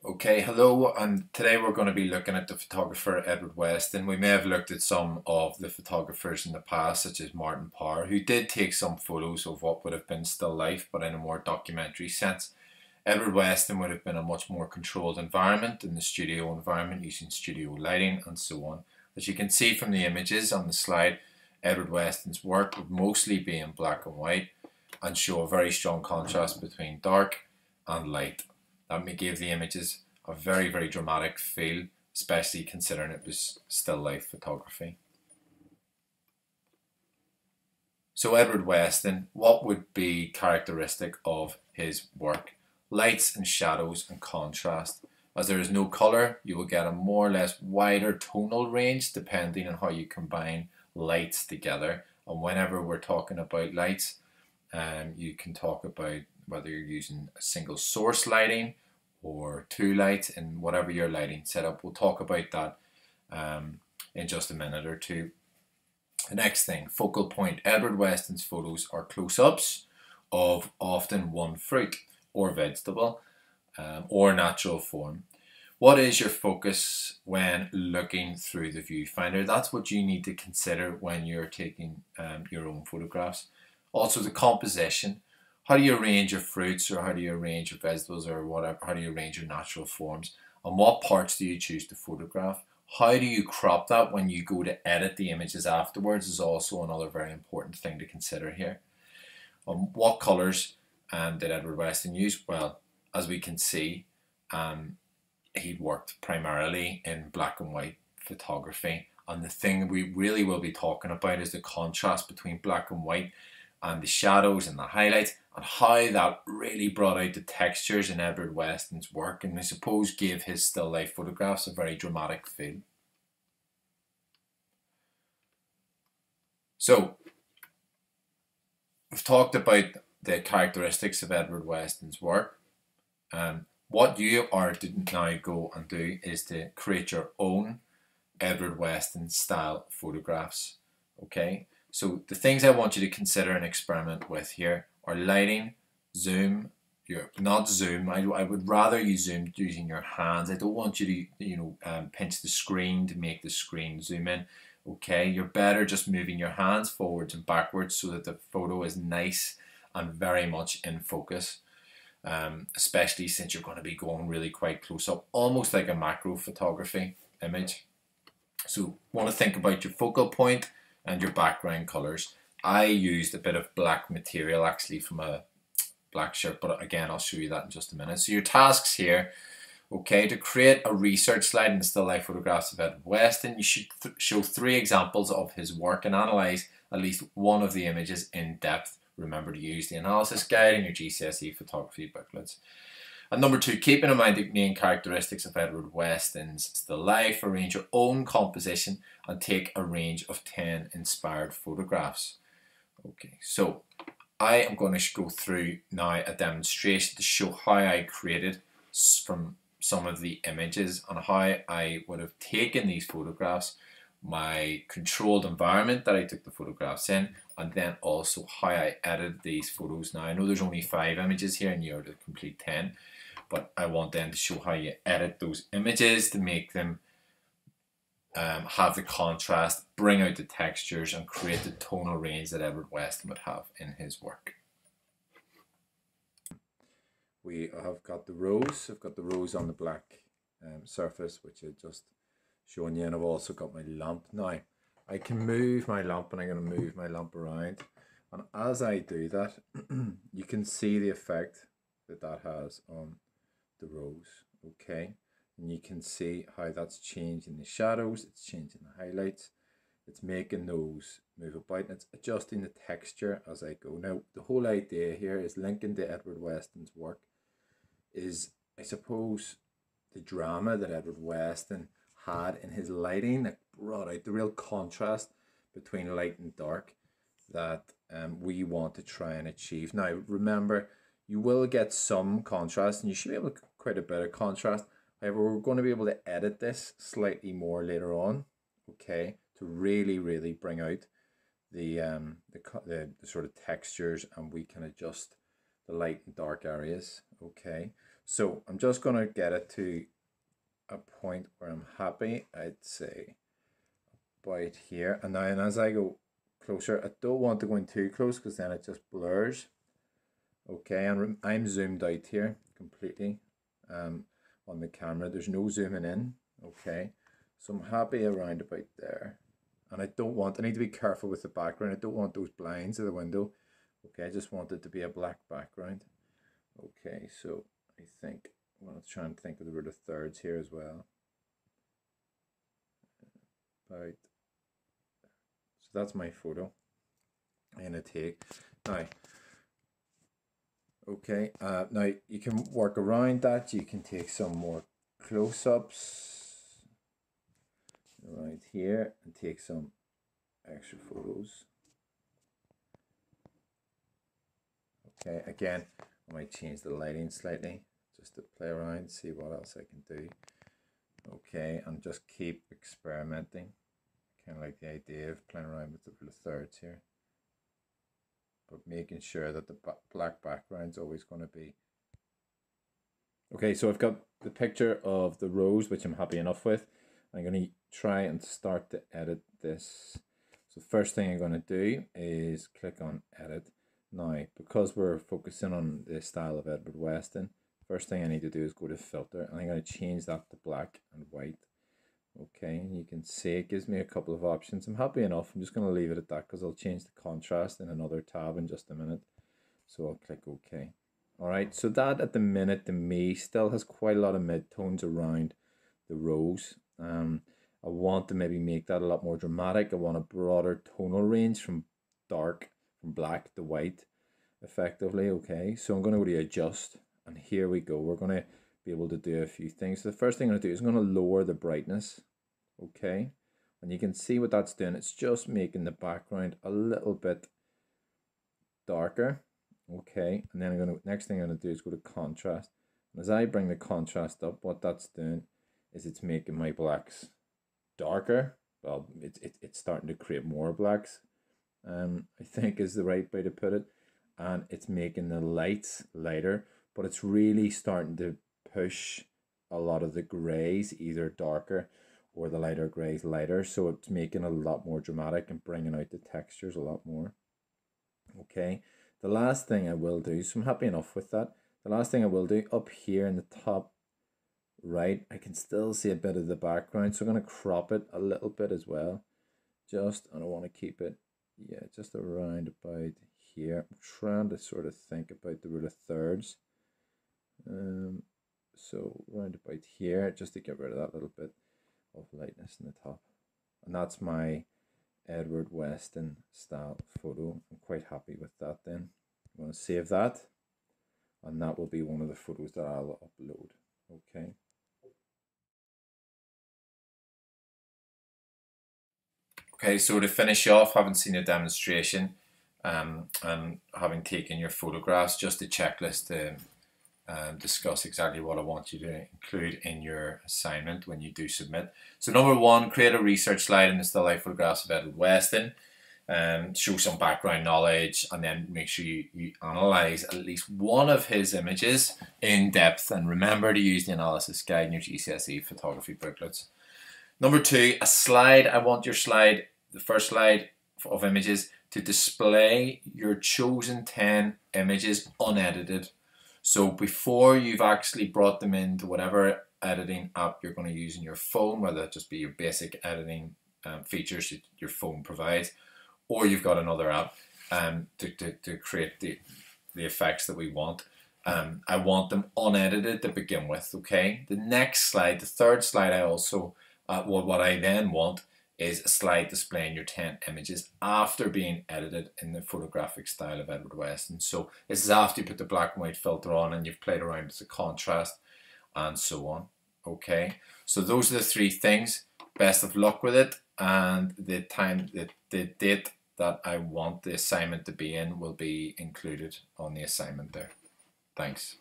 Okay, hello, and today we're going to be looking at the photographer Edward Weston. We may have looked at some of the photographers in the past, such as Martin Parr, who did take some photos of what would have been still life, but in a more documentary sense. Edward Weston would have been a much more controlled environment in the studio environment, using studio lighting and so on. As you can see from the images on the slide, Edward Weston's work would mostly be in black and white and show a very strong contrast between dark and light. That may give the images a very, very dramatic feel, especially considering it was still life photography. So Edward Weston, what would be characteristic of his work? Lights and shadows and contrast. As there is no colour, you will get a more or less wider tonal range depending on how you combine lights together. And whenever we're talking about lights, you can talk about whether you're using a single source lighting or two lights and whatever your lighting setup. We'll talk about that in just a minute or two. The next thing, focal point. Edward Weston's photos are close-ups of often one fruit or vegetable or natural form. What is your focus when looking through the viewfinder? That's what you need to consider when you're taking your own photographs. Also the composition. How do you arrange your fruits, or how do you arrange your vegetables, or whatever? How do you arrange your natural forms? And what parts do you choose to photograph? How do you crop that when you go to edit the images afterwards is also another very important thing to consider here. What colours did Edward Weston use? Well, as we can see, he'd worked primarily in black and white photography. And the thing we really will be talking about is the contrast between black and white and the shadows and the highlights, and how that really brought out the textures in Edward Weston's work, and I suppose gave his still life photographs a very dramatic feel. So we've talked about the characteristics of Edward Weston's work. What you are to now go and do is to create your own Edward Weston style photographs. Okay, so the things I want you to consider and experiment with here are lighting, zoom. Not zoom. I would rather you zoom using your hands. I don't want you to pinch the screen to make the screen zoom in. Okay, you're better just moving your hands forwards and backwards so that the photo is nice and very much in focus. Especially since you're going to be going really quite close up, almost like a macro photography image. So want to think about your focal point and your background colors. I used a bit of black material actually from a black shirt, but again I'll show you that in just a minute. So your tasks here, okay, to create a research slide in still life photographs of Edward Weston, you should show 3 examples of his work and analyze at least one of the images in depth. Remember to use the analysis guide in your GCSE photography booklets. And number 2, keeping in mind the main characteristics of Edward Weston's still life, arrange your own composition and take a range of 10 inspired photographs. Okay, so I am going to go through now a demonstration to show how I created from some of the images and how I would have taken these photographs, my controlled environment that I took the photographs in, and then also how I edited these photos. Now I know there's only 5 images here and you're to complete 10, but I want then to show how you edit those images to make them have the contrast, bring out the textures and create the tonal range that Edward Weston would have in his work. We have got the rose. I've got the rose on the black surface, which I just shown you, and I've also got my lamp. Now I can move my lamp, and I'm going to move my lamp around, and as I do that you can see the effect that that has on the rose. Okay, and you can see how that's changing the shadows, it's changing the highlights, it's making those move about, and it's adjusting the texture as I go. Now the whole idea here is linking to Edward Weston's work is, I suppose, the drama that Edward Weston had in his lighting that brought out the real contrast between light and dark that we want to try and achieve. Now remember, you will get some contrast and you should be able to get quite a bit of contrast. However, we're going to be able to edit this slightly more later on, okay, to really bring out the sort of textures, and we can adjust the light and dark areas. Okay, So I'm just going to get it to a point where I'm happy, I'd say about here. And now, and as I go closer, I don't want to go in too close because then it just blurs. Okay, and I'm zoomed out here completely on the camera. There's no zooming in. Okay, so I'm happy around about there. And I need to be careful with the background. I don't want those blinds of the window. Okay, I just want it to be a black background. Okay, so I think I'm going to try and think of the rule of thirds here as well. About, so that's my photo I'm going to take. Now, okay, now you can work around that. You can take some more close-ups right here and take some extra photos. Okay, again, I might change the lighting slightly just to play around, see what else I can do. Okay, and just keep experimenting. Kind of like the idea of playing around with the thirds here. But making sure that the black background's always going to be. Okay, so I've got the picture of the rose, which I'm happy enough with. I'm going to try and start to edit this. So the first thing I'm going to do is click on edit. Now, because we're focusing on the style of Edward Weston, first thing I need to do is go to filter, and I'm going to change that to black and white. Okay, and you can see it gives me a couple of options. I'm happy enough. I'm just going to leave it at that because I'll change the contrast in another tab in just a minute. So I'll click OK. All right, so that at the minute to me still has quite a lot of midtones around the rose. I want to maybe make that a lot more dramatic. I want a broader tonal range from black to white effectively. Okay, so I'm going to go to adjust, and here we go. We're going to be able to do a few things. So the first thing I'm going to do is I'm going to lower the brightness. Okay, and you can see what that's doing. It's just making the background a little bit darker. Okay, and then next thing I'm going to do is go to contrast. And as I bring the contrast up, what that's doing is it's making my blacks darker. Well, it's starting to create more blacks, I think is the right way to put it. And it's making the lights lighter, but it's really starting to push a lot of the grays either darker or the lighter grays lighter. So it's making it a lot more dramatic and bringing out the textures a lot more. Okay, the last thing I will do, so I'm happy enough with that. The last thing I will do up here in the top right, I can still see a bit of the background, so I'm going to crop it a little bit as well. Just, and I want to keep it, yeah, just around about here. I'm trying to sort of think about the rule of thirds. So round about here, just to get rid of that little bit of lightness in the top. And that's my Edward Weston style photo. I'm quite happy with that then. I'm going to save that, and that will be one of the photos that I'll upload. Okay. Okay, so to finish off, having seen a demonstration and having taken your photographs, just a checklist to discuss exactly what I want you to include in your assignment when you do submit. So number one, create a research slide in the still life photographs of Edward Weston. Show some background knowledge, and then make sure you analyze at least one of his images in depth, and remember to use the analysis guide in your GCSE photography booklets. Number two, a slide. I want your slide, the first slide of images, to display your chosen 10 images unedited. So before you've actually brought them into whatever editing app you're going to use in your phone, whether it just be your basic editing features that your phone provides, or you've got another app to create the effects that we want. I want them unedited to begin with, okay? The next slide, the third slide, I also, what I then want is a slide displaying your 10 images after being edited in the photographic style of Edward Weston. So this is after you put the black and white filter on and you've played around with the contrast and so on, okay? So those are the three things. Best of luck with it, and the time, the date that I want the assignment to be in will be included on the assignment there. Thanks.